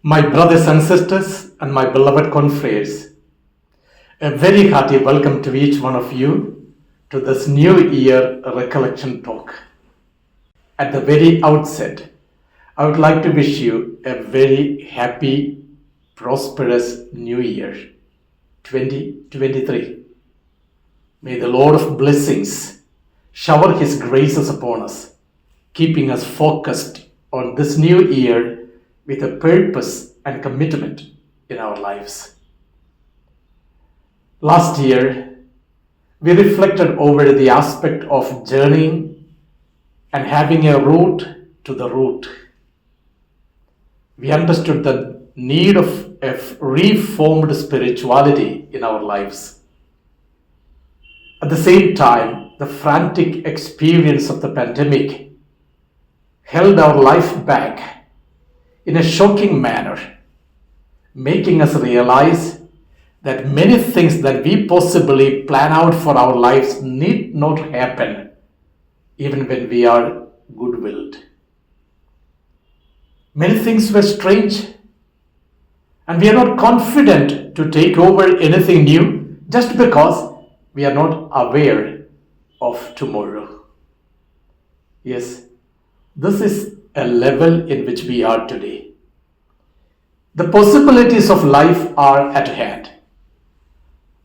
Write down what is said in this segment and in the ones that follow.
My brothers and sisters, and my beloved confreres, a very hearty welcome to each one of you to this New Year Recollection talk. At the very outset, I would like to wish you a very happy, prosperous New Year 2023. May the Lord of blessings shower His graces upon us, keeping us focused on this new year with a purpose and commitment in our lives. Last year, we reflected over the aspect of journeying and having a route to the root. We understood the need of a reformed spirituality in our lives. At the same time, the frantic experience of the pandemic held our life back in a shocking manner, making us realize that many things that we possibly plan out for our lives need not happen even when we are good-willed. Many things were strange, and we are not confident to take over anything new just because we are not aware of tomorrow. Yes, this is a level in which we are today. The possibilities of life are at hand.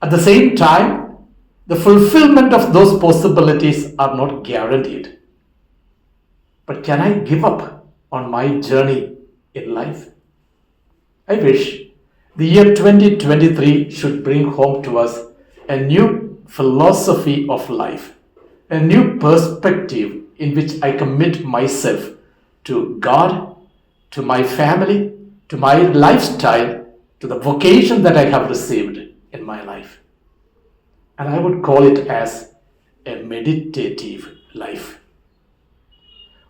At the same time, the fulfillment of those possibilities are not guaranteed. But can I give up on my journey in life? I wish the year 2023 should bring home to us a new philosophy of life, a new perspective in which I commit myself to God, to my family, to my lifestyle, to the vocation that I have received in my life. And I would call it as a meditative life.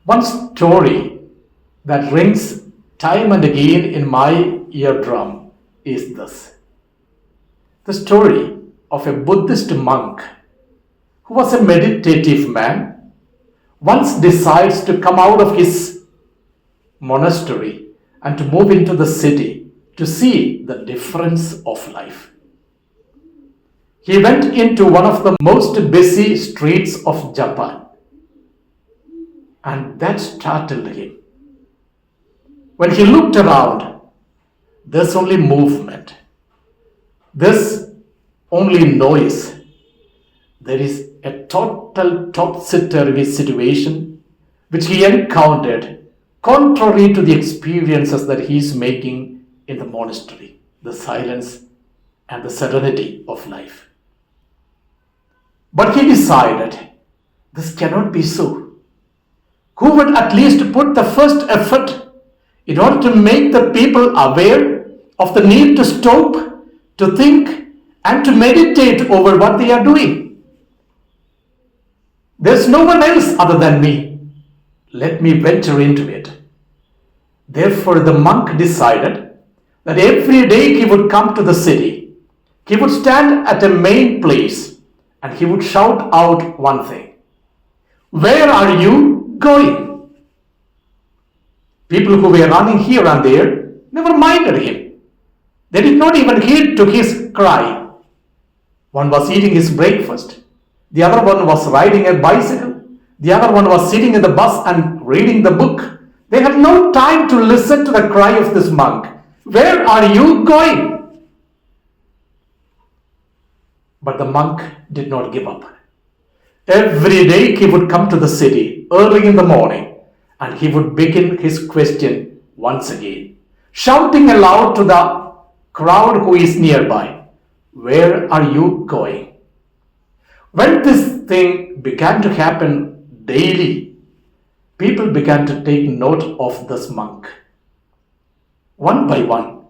One story that rings time and again in my eardrum is this. The story of a Buddhist monk who was a meditative man once decides to come out of his monastery and to move into the city to see the difference of life. He went into one of the most busy streets of Japan, and that startled him. When he looked around, there's only movement, there's only noise. There is a total topsy-turvy situation which he encountered contrary to the experiences that he is making in the monastery, the silence and the serenity of life. But he decided, this cannot be so. Who would at least put the first effort in order to make the people aware of the need to stop, to think, and to meditate over what they are doing? There's no one else other than me. Let me venture into it. Therefore, the monk decided that every day he would come to the city. He would stand at a main place and he would shout out one thing. Where are you going? People who were running here and there never minded him. They did not even heed to his cry. One was eating his breakfast. The other one was riding a bicycle. The other one was sitting in the bus and reading the book. They had no time to listen to the cry of this monk. Where are you going? But the monk did not give up. Every day he would come to the city early in the morning and he would begin his question once again, shouting aloud to the crowd who is nearby, where are you going? When this thing began to happen daily, people began to take note of this monk. One by one,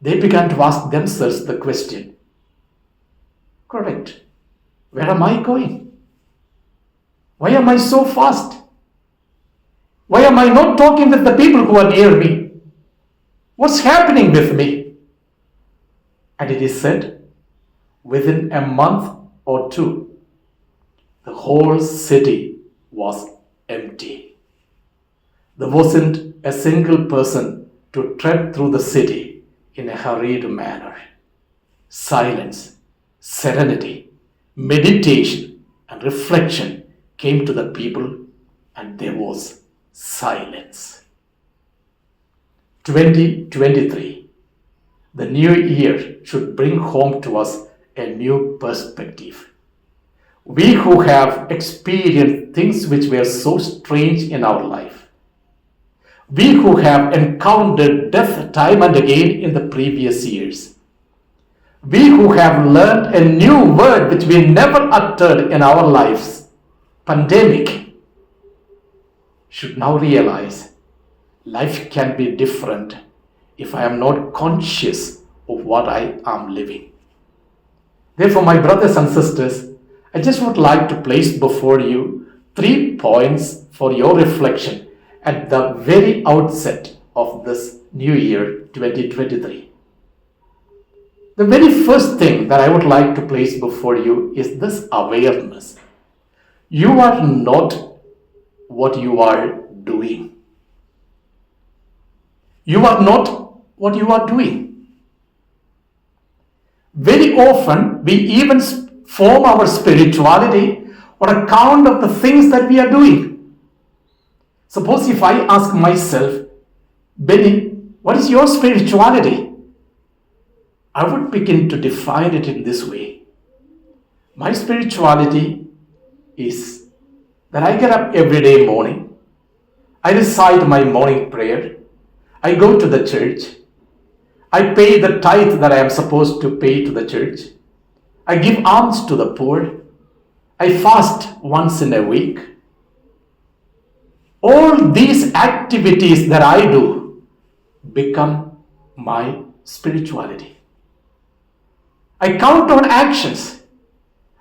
they began to ask themselves the question, correct, where am I going? Why am I so fast? Why am I not talking with the people who are near me? What's happening with me? And it is said, within a month or two, the whole city was empty. There wasn't a single person to tread through the city in a hurried manner. Silence, serenity, meditation, and reflection came to the people, and there was silence. 2023, the new year should bring home to us a new perspective. We who have experienced things which were so strange in our life, we who have encountered death time and again in the previous years, we who have learned a new word which we never uttered in our lives, pandemic, should now realize life can be different if I am not conscious of what I am living. Therefore, my brothers and sisters, I just would like to place before you 3 points for your reflection at the very outset of this new year 2023. The very first thing that I would like to place before you is this awareness. You are not what you are doing. You are not what you are doing. Very often, we even form our spirituality on account of the things that we are doing. Suppose if I ask myself, Benny, what is your spirituality? I would begin to define it in this way. My spirituality is that I get up every day morning, I recite my morning prayer, I go to the church, I pay the tithe that I am supposed to pay to the church, I give alms to the poor, I fast once in a week. All these activities that I do become my spirituality. I count on actions.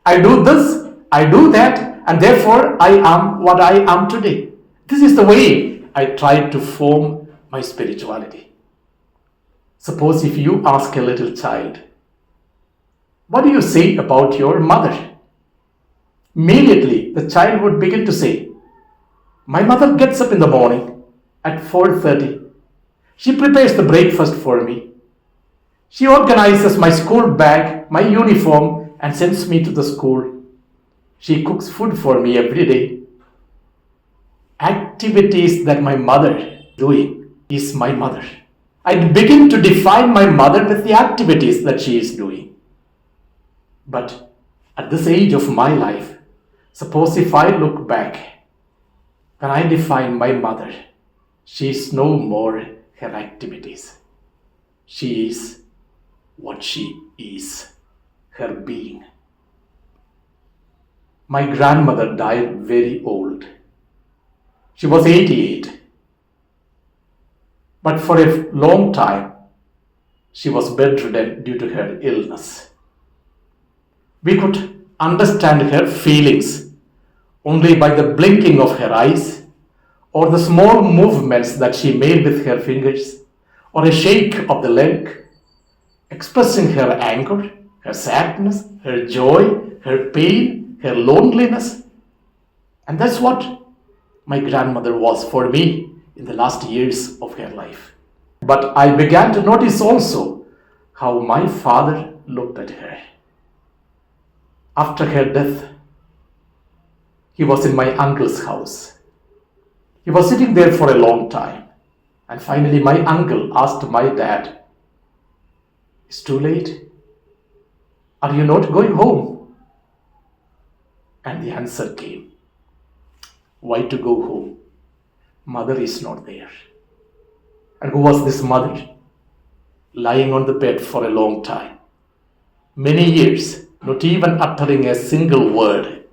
I do this, I do that, and therefore I am what I am today. This is the way I try to form my spirituality. Suppose if you ask a little child, what do you say about your mother? Immediately the child would begin to say, my mother gets up in the morning at 4:30. She prepares the breakfast for me. She organizes my school bag, my uniform, and sends me to the school. She cooks food for me every day. Activities that my mother is doing is my mother. I begin to define my mother with the activities that she is doing. But at this age of my life, suppose if I look back, when I define my mother, she is no more her activities. She is what she is, her being. My grandmother died very old. She was 88. But for a long time, she was bedridden due to her illness. We could understand her feelings only by the blinking of her eyes, or the small movements that she made with her fingers, or a shake of the leg, expressing her anger, her sadness, her joy, her pain, her loneliness. And that's what my grandmother was for me in the last years of her life. But I began to notice also how my father looked at her. After her death, he was in my uncle's house. He was sitting there for a long time. And finally my uncle asked my dad, it's too late. Are you not going home? And the answer came, why to go home? Mother is not there. And who was this mother? Lying on the bed for a long time. Many years, not even uttering a single word.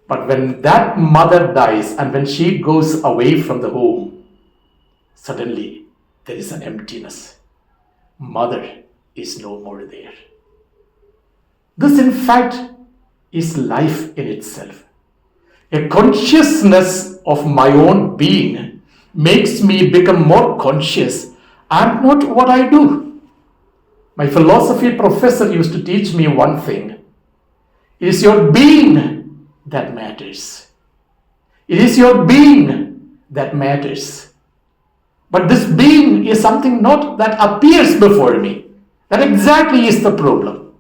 But when that mother dies and when she goes away from the home, suddenly there is an emptiness. Mother is no more there. This, in fact, is life in itself. A consciousness of my own being makes me become more conscious. I'm not what I do. My philosophy professor used to teach me one thing. It is your being that matters. It is your being that matters. But this being is something not that appears before me. That exactly is the problem.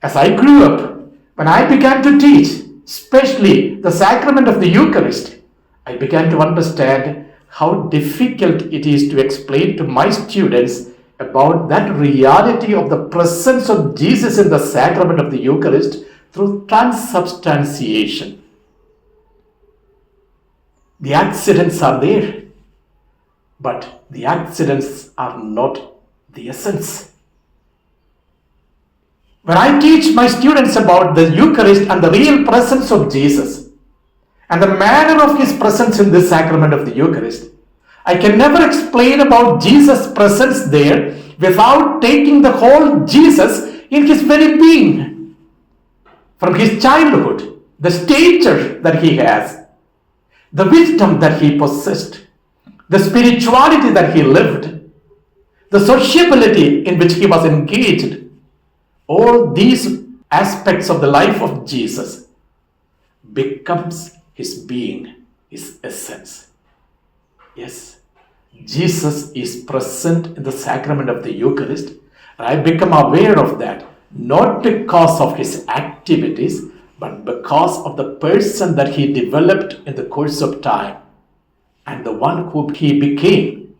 As I grew up, when I began to teach, especially the sacrament of the Eucharist, I began to understand how difficult it is to explain to my students about that reality of the presence of Jesus in the sacrament of the Eucharist through transubstantiation. The accidents are there, but the accidents are not the essence. When I teach my students about the Eucharist and the real presence of Jesus and the manner of his presence in this sacrament of the Eucharist, I can never explain about Jesus' presence there without taking the whole Jesus in his very being. From his childhood, the stature that he has, the wisdom that he possessed, the spirituality that he lived, the sociability in which he was engaged, all these aspects of the life of Jesus becomes his being, his essence. Yes, Jesus is present in the sacrament of the Eucharist, and I become aware of that, not because of his activities, but because of the person that he developed in the course of time and the one who he became.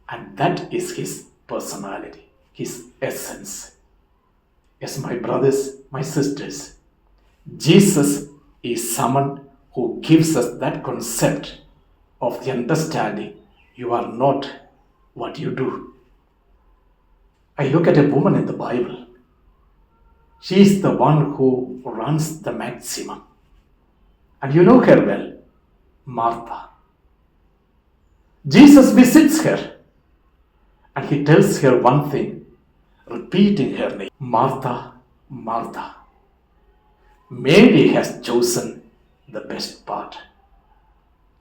And that is his personality, his essence. Yes, my brothers, my sisters, Jesus is someone who gives us that concept of the understanding you are not what you do. I look at a woman in the Bible. She is the one who runs the maximum. And you know her well, Martha. Jesus visits her and he tells her one thing, repeating her name, Martha, Martha. Mary has chosen the best part.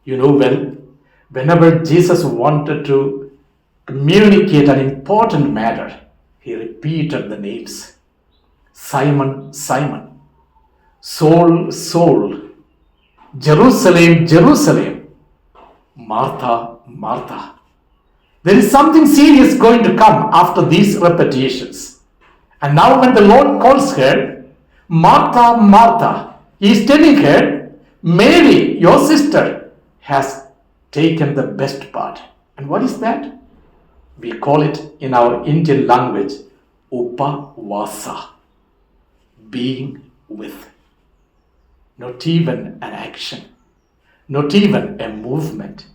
You know well, whenever Jesus wanted to communicate an important matter, he repeated the names. Simon, Simon, Saul, Saul, Jerusalem, Jerusalem, Martha, Martha. There is something serious going to come after these repetitions. And now when the Lord calls her, Martha, Martha, he is telling her, Mary, your sister, has taken the best part. And what is that? We call it in our Indian language, upavasa, being with. Not even an action, not even a movement.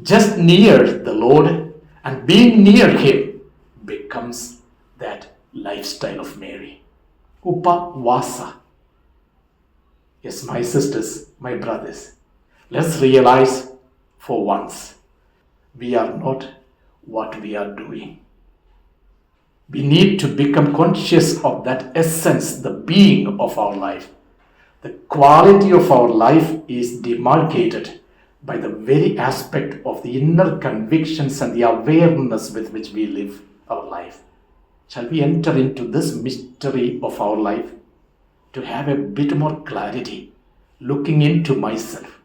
Just near the Lord and being near him becomes that lifestyle of Mary. Upavasa. Yes, my sisters, my brothers, let's realize for once, we are not what we are doing. We need to become conscious of that essence, the being of our life. The quality of our life is demarcated by the very aspect of the inner convictions and the awareness with which we live our life. Shall we enter into this mystery of our life to have a bit more clarity, looking into myself,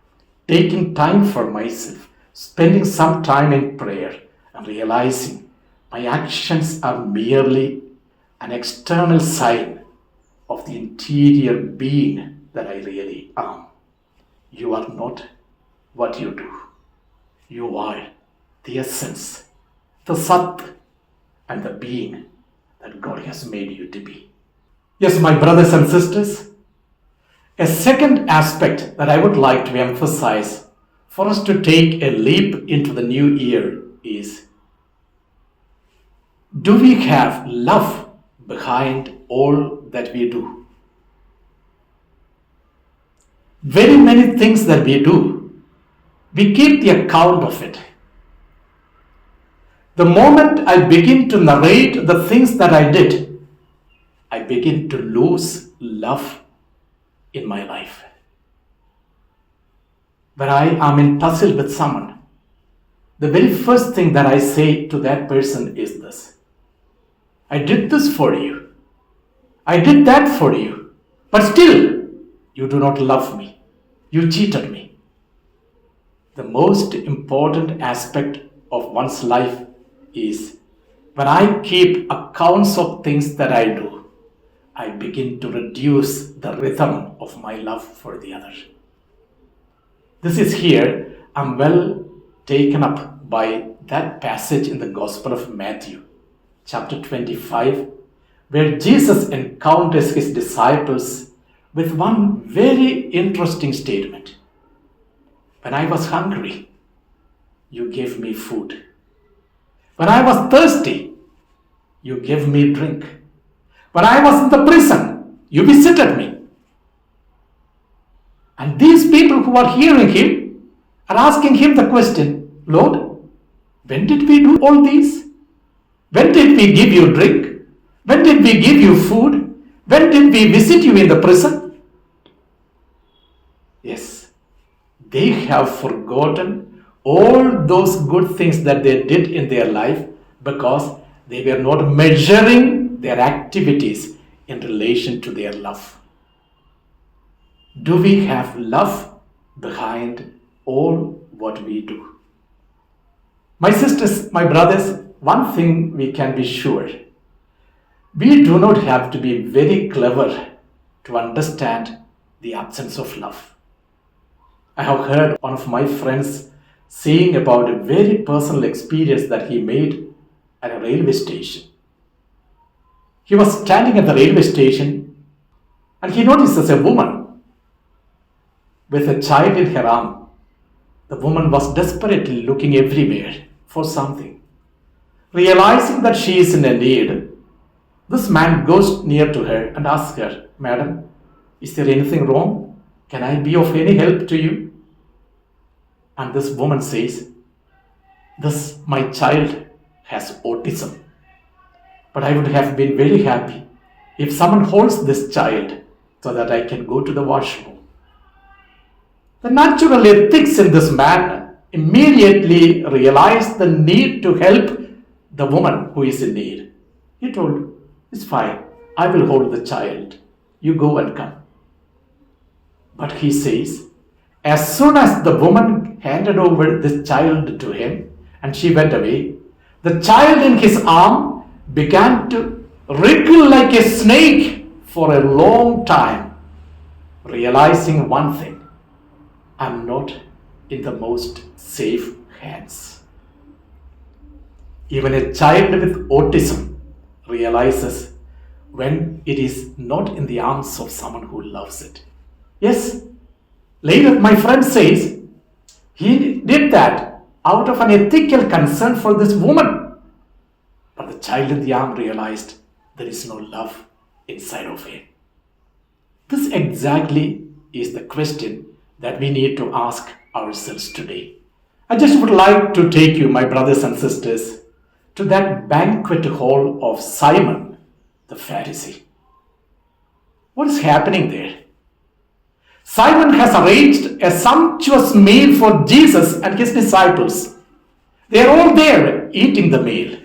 taking time for myself, spending some time in prayer and realizing my actions are merely an external sign of the interior being that I really am. You are not what you do. You are the essence, the Sat, and the being that God has made you to be. Yes, my brothers and sisters, a second aspect that I would like to emphasize for us to take a leap into the new year is, do we have love behind all that we do? Very many things that we do, we keep the account of it. The moment I begin to narrate the things that I did, I begin to lose love in my life. When I am in tussle with someone, the very first thing that I say to that person is this: I did this for you. I did that for you. But still, you do not love me. You cheated me. The most important aspect of one's life is when I keep accounts of things that I do, I begin to reduce the rhythm of my love for the other. This is here, I'm well taken up by that passage in the Gospel of Matthew, chapter 25, where Jesus encounters his disciples with one very interesting statement. When I was hungry, you gave me food. When I was thirsty, you gave me drink. When I was in the prison, you visited me. And these people who are hearing him are asking him the question, Lord, when did we do all these? When did we give you drink? When did we give you food? When did we visit you in the prison? Yes, they have forgotten all those good things that they did in their life because they were not measuring their activities in relation to their love. Do we have love behind all what we do? My sisters, my brothers, one thing we can be sure. We do not have to be very clever to understand the absence of love. I have heard one of my friends saying about a very personal experience that he made at a railway station. He was standing at the railway station and he notices a woman with a child in her arm. The woman was desperately looking everywhere for something. Realizing that she is in a need, this man goes near to her and asks her, Madam, is there anything wrong? Can I be of any help to you? And this woman says, my child has autism. But I would have been very happy if someone holds this child so that I can go to the washroom. The natural ethics in this man immediately realized the need to help the woman who is in need. He told, it's fine, I will hold the child. You go and come. But he says, as soon as the woman handed over this child to him and she went away, the child in his arm began to wriggle like a snake for a long time, realizing one thing, I'm not in the most safe hands. Even a child with autism realizes when it is not in the arms of someone who loves it. Yes, later my friend says he did that out of an ethical concern for this woman. But the child in the arm realized there is no love inside of him. This exactly is the question that we need to ask ourselves today. I just would like to take you, my brothers and sisters, to that banquet hall of Simon the Pharisee. What is happening there? Simon has arranged a sumptuous meal for Jesus and his disciples. They are all there eating the meal.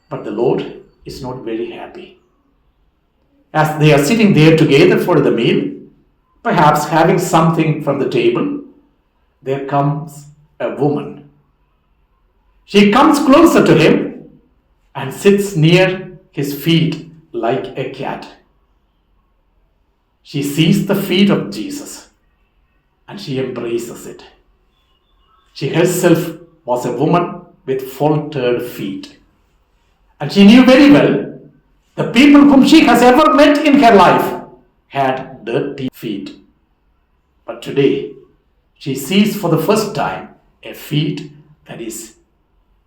But the Lord is not very happy. As they are sitting there together for the meal, perhaps having something from the table, there comes a woman. She comes closer to him and sits near his feet like a cat. She sees the feet of Jesus and she embraces it. She herself was a woman with faltered feet. And she knew very well the people whom she has ever met in her life had dirty feet. But today, she sees for the first time a feet that is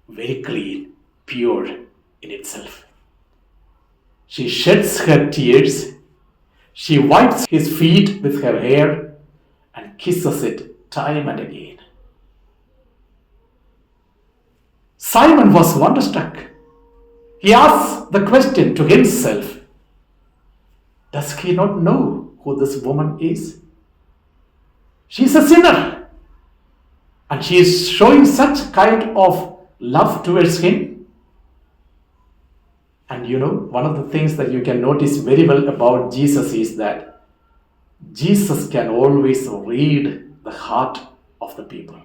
very clean, pure in itself. She sheds her tears. She wipes his feet with her hair and kisses it time and again. Simon was wonderstruck. He asks the question to himself, does he not know who this woman is? She is a sinner and she is showing such kind of love towards him. And you know, one of the things that you can notice very well about Jesus is that Jesus can always read the heart of the people.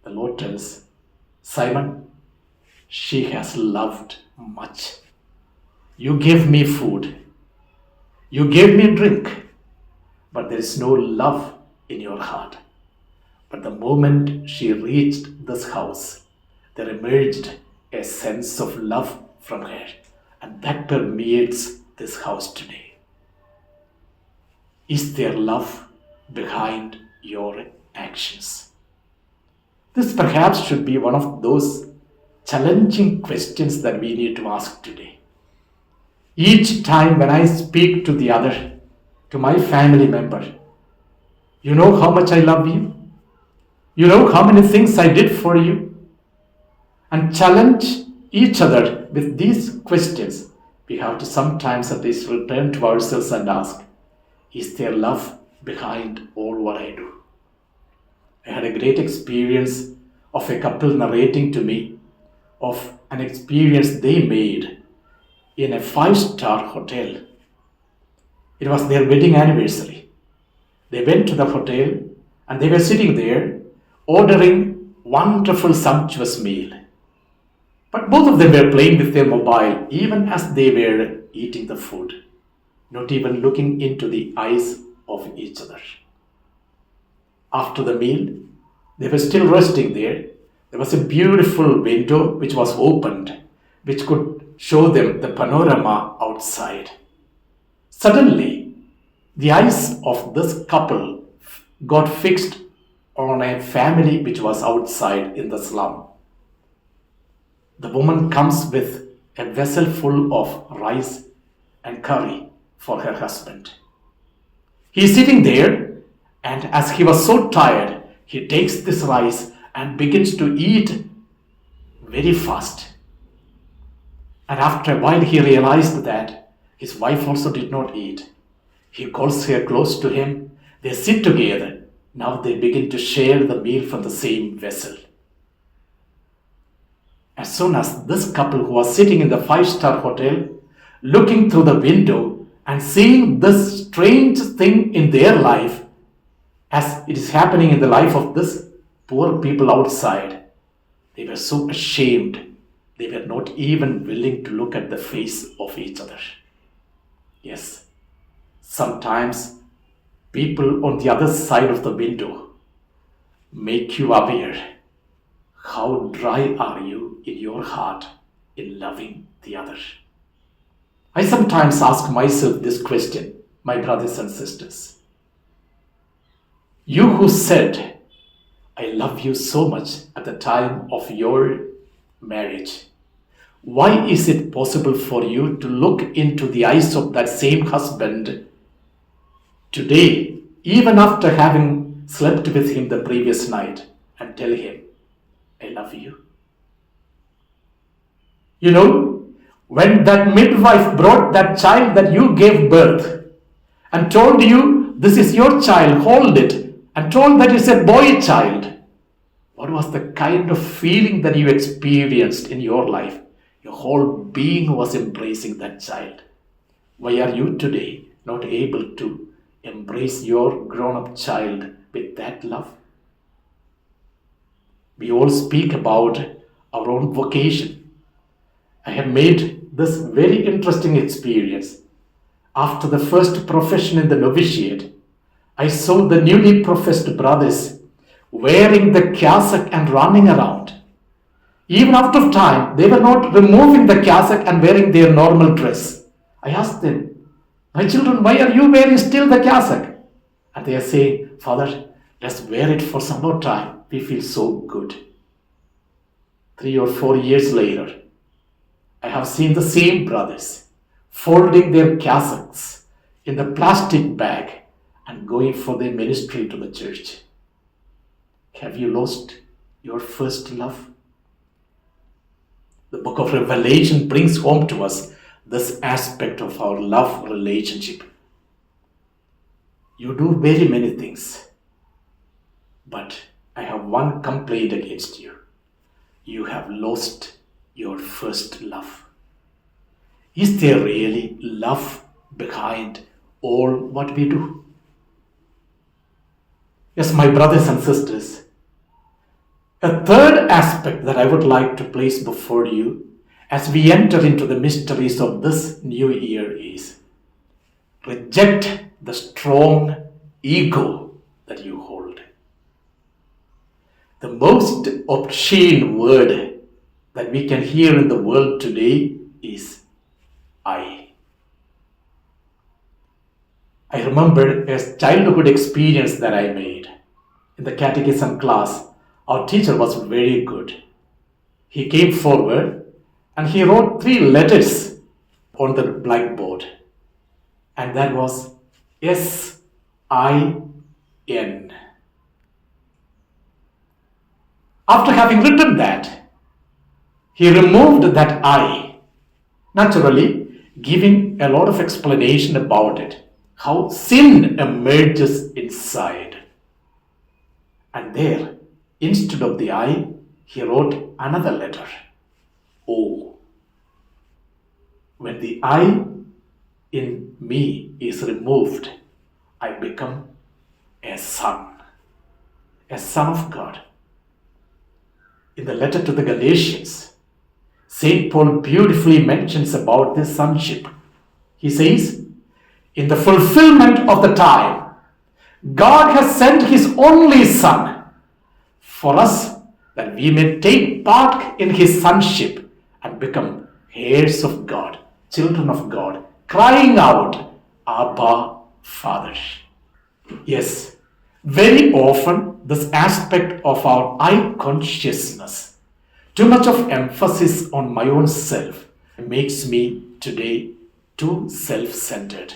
The Lord tells, Simon, she has loved much. You gave me food. You gave me drink. But there is no love in your heart. But the moment she reached this house, there emerged a sense of love from her. And that permeates this house today. Is there love behind your actions? This perhaps should be one of those challenging questions that we need to ask today. Each time when I speak to the other, to my family member, you know how much I love you? You know how many things I did for you? And challenge each other with these questions. We have to sometimes at least return to ourselves and ask, is there love behind all what I do? I had a great experience of a couple narrating to me of an experience they made in a 5-star hotel. It was their wedding anniversary. They went to the hotel and they were sitting there ordering wonderful sumptuous meal. But both of them were playing with their mobile even as they were eating the food, not even looking into the eyes of each other. After the meal, they were still resting there. There was a beautiful window which was opened, which could show them the panorama outside. Suddenly, the eyes of this couple got fixed on a family which was outside in the slum. The woman comes with a vessel full of rice and curry for her husband. He is sitting there, and as he was so tired, he takes this rice and begins to eat very fast. And after a while, he realized that his wife also did not eat. He calls her close to him. They sit together. Now they begin to share the meal from the same vessel. As soon as this couple who was sitting in the 5-star hotel, looking through the window and seeing this strange thing in their life, as it is happening in the life of this poor people outside, they were so ashamed. They were not even willing to look at the face of each other. Yes, sometimes people on the other side of the window make you aware how dry are you in your heart in loving the other. I sometimes ask myself this question, my brothers and sisters. You who said, I love you so much at the time of your marriage, why is it possible for you to look into the eyes of that same husband today, even after having slept with him the previous night, and tell him, I love you? You know, when that midwife brought that child that you gave birth and told you, this is your child, hold it, and told that it's a boy child, what was the kind of feeling that you experienced in your life? Your whole being was embracing that child. Why are you today not able to embrace your grown-up child with that love? We all speak about our own vocation. I have made this very interesting experience. After the first profession in the novitiate, I saw the newly professed brothers wearing the cassock and running around. Even out of time, they were not removing the cassock and wearing their normal dress. I asked them, my children, why are you wearing still the cassock? And they are saying, Father, let's wear it for some more time. We feel so good. 3 or 4 years later, I have seen the same brothers folding their cassocks in the plastic bag and going for their ministry to the church. Have you lost your first love? The book of Recollection brings home to us this aspect of our love relationship. You do very many things, but I have one complaint against you. You have lost your first love. Is there really love behind all what we do? Yes, my brothers and sisters, A third aspect that I would like to place before you as we enter into the mysteries of this new year is reject the strong ego that you hold. The most obscene word that we can hear in the world today is I. I remember a childhood experience that I made. In the catechism class, our teacher was very good. He came forward and he wrote 3 letters on the blackboard. And that was S-I-N. After having written that, he removed that I, naturally giving a lot of explanation about it, how sin emerges inside. And there, instead of the I, he wrote another letter, O. When the I in me is removed, I become a son of God. In the letter to the Galatians, St. Paul beautifully mentions about this sonship. He says, in the fulfillment of the time, God has sent his only Son for us that we may take part in his sonship and become heirs of God, children of God, crying out, Abba, Father. Yes, very often this aspect of our I consciousness, too much of emphasis on my own self, makes me today too self-centered.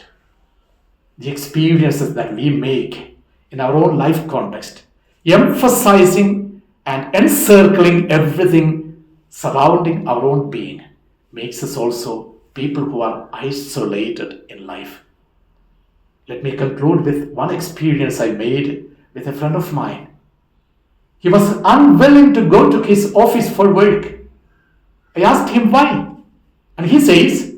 The experiences that we make in our own life context, emphasizing and encircling everything surrounding our own being, makes us also people who are isolated in life. Let me conclude with one experience I made with a friend of mine. He was unwilling to go to his office for work. I asked him why. And he says,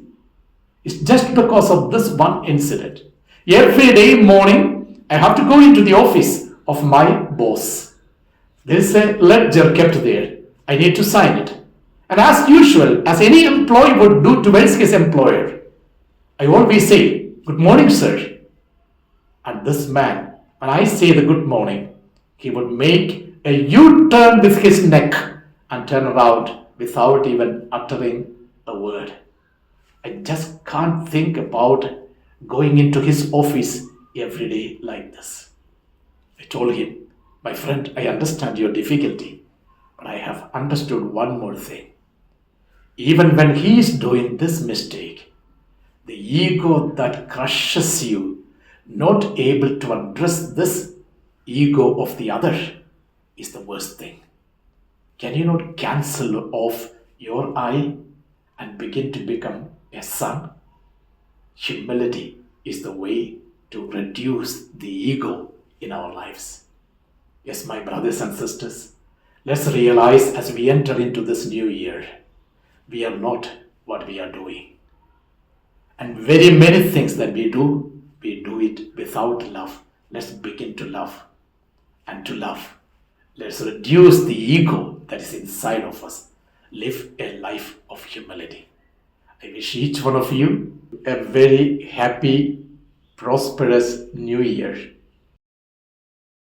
it's just because of this one incident. Every day morning, I have to go into the office of my boss. There is a ledger kept there. I need to sign it. And as usual, as any employee would do towards his employer, I always say, good morning, sir. And this man, when I say the good morning, he would make a U-turn with his neck and turn around without even uttering a word. I just can't think about going into his office every day like this. I told him, my friend, I understand your difficulty, but I have understood one more thing. Even when he is doing this mistake, the ego that crushes you, not able to address this ego of the other, is the worst thing. Can you not cancel off your I and begin to become a son? Humility is the way to reduce the ego in our lives. Yes, my brothers and sisters, let's realize as we enter into this new year, we are not what we are doing. And very many things that we do it without love. Let's begin to love. And to love, let's reduce the ego that is inside of us. Live a life of humility. I wish each one of you a very happy, prosperous new year.